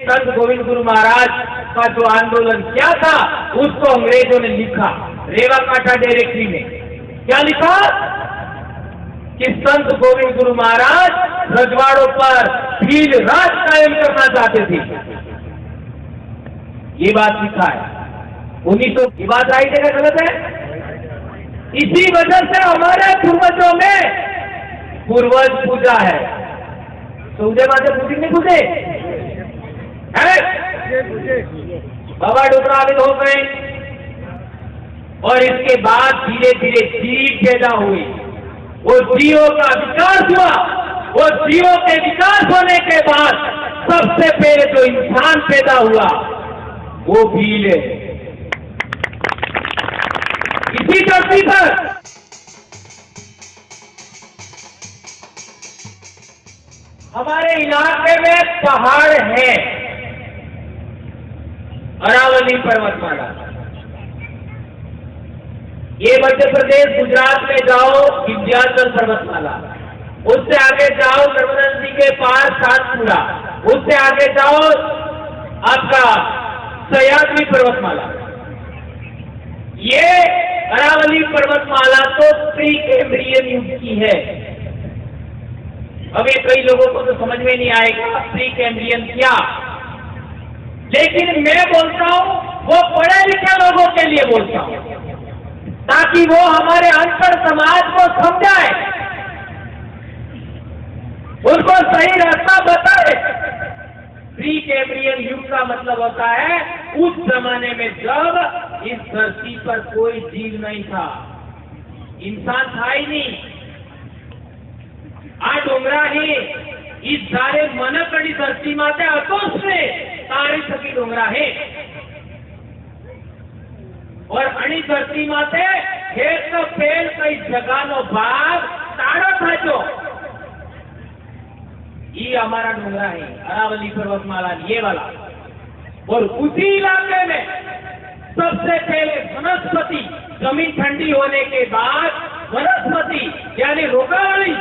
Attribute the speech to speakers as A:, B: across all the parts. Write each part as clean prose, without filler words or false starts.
A: संत गोविंद गुरु महाराज का जो आंदोलन क्या था उसको अंग्रेजों ने लिखा रेवा कांटा डायरेक्टरी में। क्या लिखा कि संत गोविंद गुरु महाराज रजवाड़ों पर भील राज कायम करना चाहते थे। ये बात लिखा है 1900 की बात आई थी, गलत है। इसी वजह से हमारे पूर्वजों में पूर्वज पूजा है। सूर्य माते पूजी नहीं पूजे है, बाबा डोकराविद हो गए और इसके बाद धीरे धीरे जीव पैदा हुई। वो जीवों का विकास हुआ। वो जीवों के विकास होने के बाद सबसे पहले जो इंसान पैदा हुआ वो भील है। इसी धरती पर हमारे इलाके में पहाड़ है, अरावली पर्वतमाला। ये मध्य प्रदेश गुजरात में जाओ विंध्याचल पर्वतमाला, उससे आगे जाओ नर्मदा नदी के पार सातपुरा, उससे आगे जाओ आपका सह्याद्री पर्वतमाला। ये अरावली पर्वतमाला तो प्री कैम्ब्रियन युग की है। अब ये कई लोगों को तो समझ में नहीं आएगा प्री कैम्ब्रियन क्या, लेकिन मैं बोलता हूं वो पढ़े लिखे लोगों के लिए बोलता हूं ताकि वो हमारे अनपढ़ समाज को समझाए, उनको सही रास्ता बताए। प्री कैम्ब्रियन युग का मतलब होता है उस जमाने में जब इस धरती पर कोई जीव नहीं था, इंसान था ही नहीं। आ डोंगरा ही इस सारे मनकड़ी धरती माते अतोष ने तारी सकी डोंगरा है और अणी धरती माते एक पेड़ कई जगह नो भाग ताड़ो था जो ये हमारा डोंगरा है अरावली पर्वतमाला ये वाला। और उसी इलाके में सबसे पहले वनस्पति, जमीन ठंडी होने के बाद वनस्पति यानी रोगावली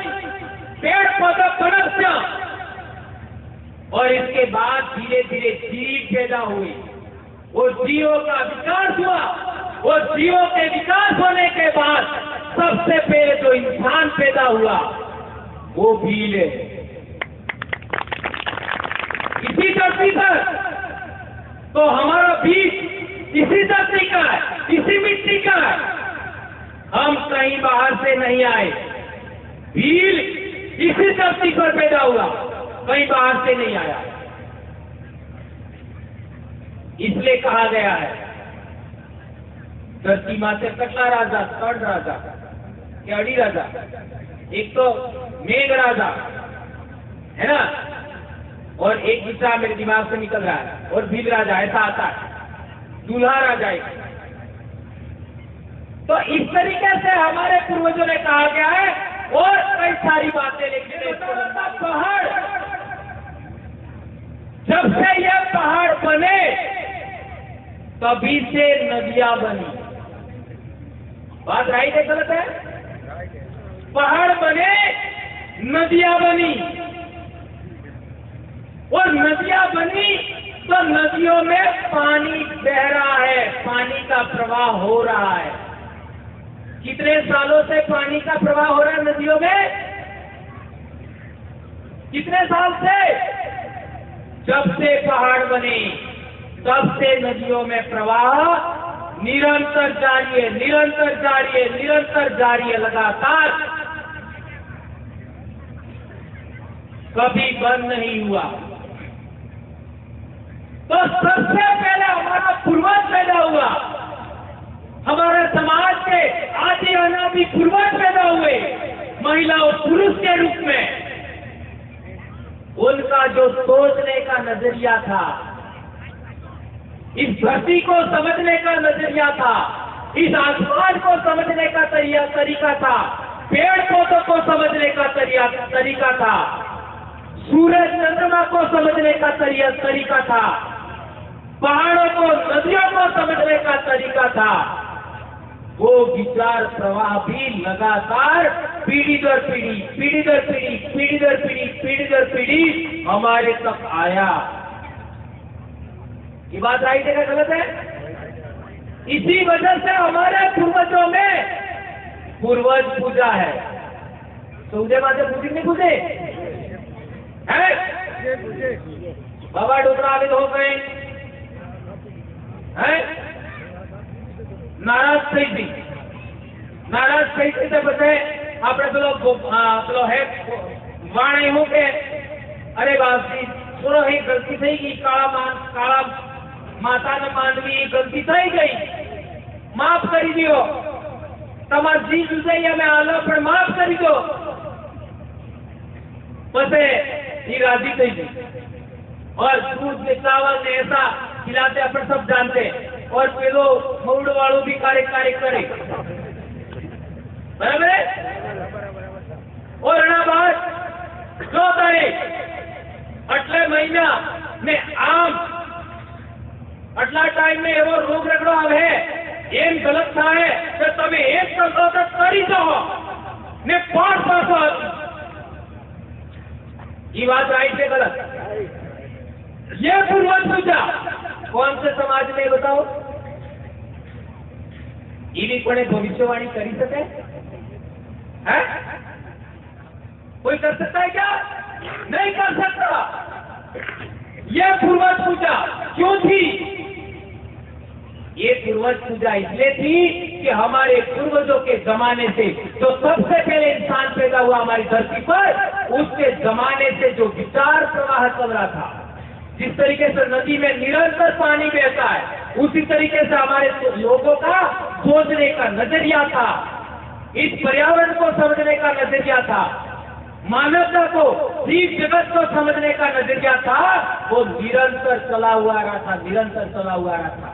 A: पेड़ पौधा पनपना और इसके बाद धीरे धीरे जीव पैदा हुए। वो जीवों का विकास हुआ। वो जीवों के विकास होने के बाद सबसे पहले जो इंसान पैदा हुआ वो भील है। इसी धरती पर तो हमारा बीज इसी धरती का है, इसी मिट्टी का है। हम कहीं बाहर से नहीं आए। भील इसी धरती पर पैदा हुआ, कहीं बाहर से नहीं आया। इसलिए कहा गया है धरती माँ से कटला राजा, कड़ राजा, अड़ी राजा, एक तो मेघ राजा है ना, और एक दूसरा मेरे दिमाग से निकल रहा है, और भील राजा ऐसा आता है, दूल्हा राजा एक। तो इस तरीके से हमारे पूर्वजों ने कहा गया है और कई सारी बातें लिखी। पहाड़ जब से ये पहाड़ बने तभी से नदियां बनी। बात राइट है गलत है? पहाड़ बने नदियां बनी और नदियां बनी तो नदियों में पानी बह रहा है, पानी का प्रवाह हो रहा है। कितने सालों से पानी का प्रवाह हो रहा है नदियों में? कितने साल से? जब से पहाड़ बने तब से नदियों में प्रवाह निरंतर जारी है, निरंतर जारी है, निरंतर जारी है, लगातार, कभी बंद नहीं हुआ। तो सबसे पहले हमारा पूर्वज पैदा हुआ, हमारे समाज के आदि अनादि पूर्वज पैदा हुए महिला और पुरुष के रूप में। उनका जो सोचने का नजरिया था, इस धरती को समझने का नजरिया था, इस आसमान को समझने का तरीका था, पेड़ पौधों को समझने का तरीका था, सूरज चंद्रमा को समझने का तरीका था, पहाड़ों को नदियों को समझने का तरीका था। वो विचार प्रवाह भी लगातार पीढ़ी दर पीढ़ी, पीढ़ी दर पीढ़ी, पीढ़ी दर पीढ़ी, पीढ़ी दर पीढ़ी हमारे तक आया। ये बात राइट है क्या गलत है? इसी वजह से हमारे पूर्वजों में पूर्वज पूजा है। तो उदय माते पूजी नहीं पूजे है? बाबा डोकराविद हो गए हैं, नाराज થઈ ગઈ, નારાજ થઈ ગઈ તો પછી આપણે પેલો હે વાણે હું કે અરે બાપજી થોડો હી ગલતી થઈ ગઈ, કાળા માતાને માનવી ગલતી થઈ ગઈ, માફ કરી દો, તમાર જી જુદાઈ અમે આલો પણ માફ કરી દો। પછી ये राजी થઈ ગઈ और दूध में चावल ने ऐसा खिलाते अपन सब जानते हैं। और पेलो मऊड़ वालों भी कार्य करे बराबर है। और एना बाद 6 तारीख अटले महीना में आम अटला टाइम में एवो रोग रगड़ो आवे एम गलत थाय तो तमे एक संकल्प करी दो ने पास ये बात राइट है गलत? ये पूर्वज पूजा कौन से समाज में बताओ? ये कोई भविष्यवाणी करी सके है? कोई कर सकता है क्या? नहीं कर सकता। ये पूर्वज पूजा क्यों थी? ये पूर्वज पूजा इसलिए थी कि हमारे पूर्वजों के जमाने से जो सबसे पहले इंसान पैदा हुआ हमारी धरती पर, उसके जमाने से जो विचार प्रवाह चल रहा था, जिस तरीके से नदी में निरंतर पानी बहता है, उसी तरीके से हमारे लोगों का सोचने का नजरिया था, इस पर्यावरण को समझने का नजरिया था, मानवता को, जीव जगत को समझने का नजरिया था, वो निरंतर चला हुआ रहा था, निरंतर चला हुआ रहा था।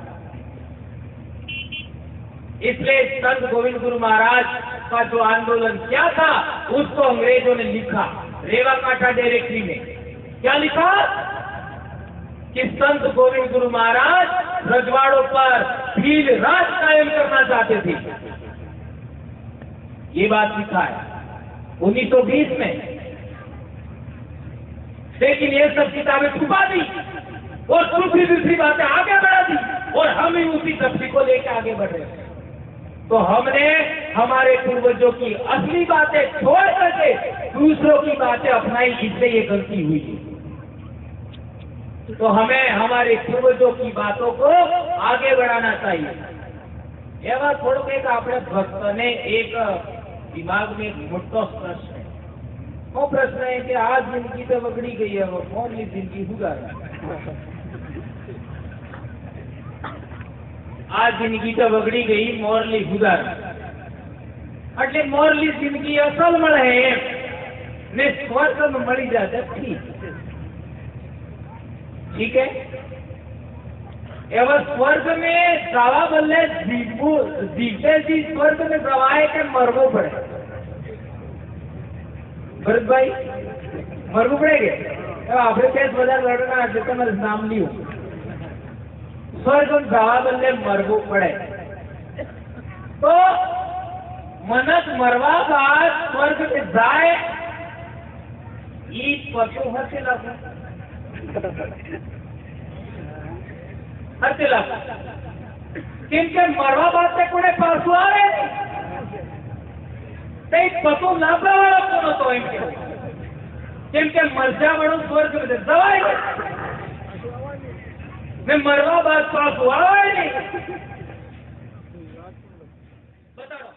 A: इसलिए संत गोविंद गुरु महाराज का जो आंदोलन क्या था उसको अंग्रेजों ने लिखा रेवा कांठा डायरेक्टरी में। क्या लिखा? कि संत गोविंद गुरु महाराज रजवाड़ों पर भील राज कायम करना चाहते थे। ये बात लिखा है 1920 में। लेकिन ये सब किताबें छुपा दी और दूसरी बातें आगे बढ़ा दी और हम ही उसी तस्वीर को लेकर आगे बढ़ रहे हैं। तो हमने हमारे पूर्वजों की असली बातें छोड़ करके दूसरों की बातें अपनाई, इसलिए ये गलती हुई थी। तो हमें हमारे पूर्वजों की बातों को आगे बढ़ाना चाहिए। ये बात छोड़ के अपने भक्त ने एक दिमाग में एक मोटो प्रश्न है। वो प्रश्न है कि आज जिंदगी तो बगड़ी गई है, वो कौन सी जिंदगी गुजारे? आज जिंदगी तो बगड़ी गई, मोरली गुजार એટલે મોરલી જિંદગી અસલ મળે ને સ્વર્ગ મળી જાય ठीक है। एवं स्वर्ग में जवा बदले जीते जी स्वर्ग में जवाए के मरवो पड़े। भरत भाई मरवो पड़ेगे आप केस बाजार लड़ना એટલે नाम लियो स्वर्ग में जवा बदले मरवो पड़े। तो मनस मरवा बाद स्वर्ग में जाए ये पशु हसे लगू केम के मरवा बात से कोने पासू आवे ते पशु लाभा वाला कोनो तो एम केम के मरजा वालो स्वर्ग में जवाय ने मरवा बात पासू आवे नहीं। बताओ।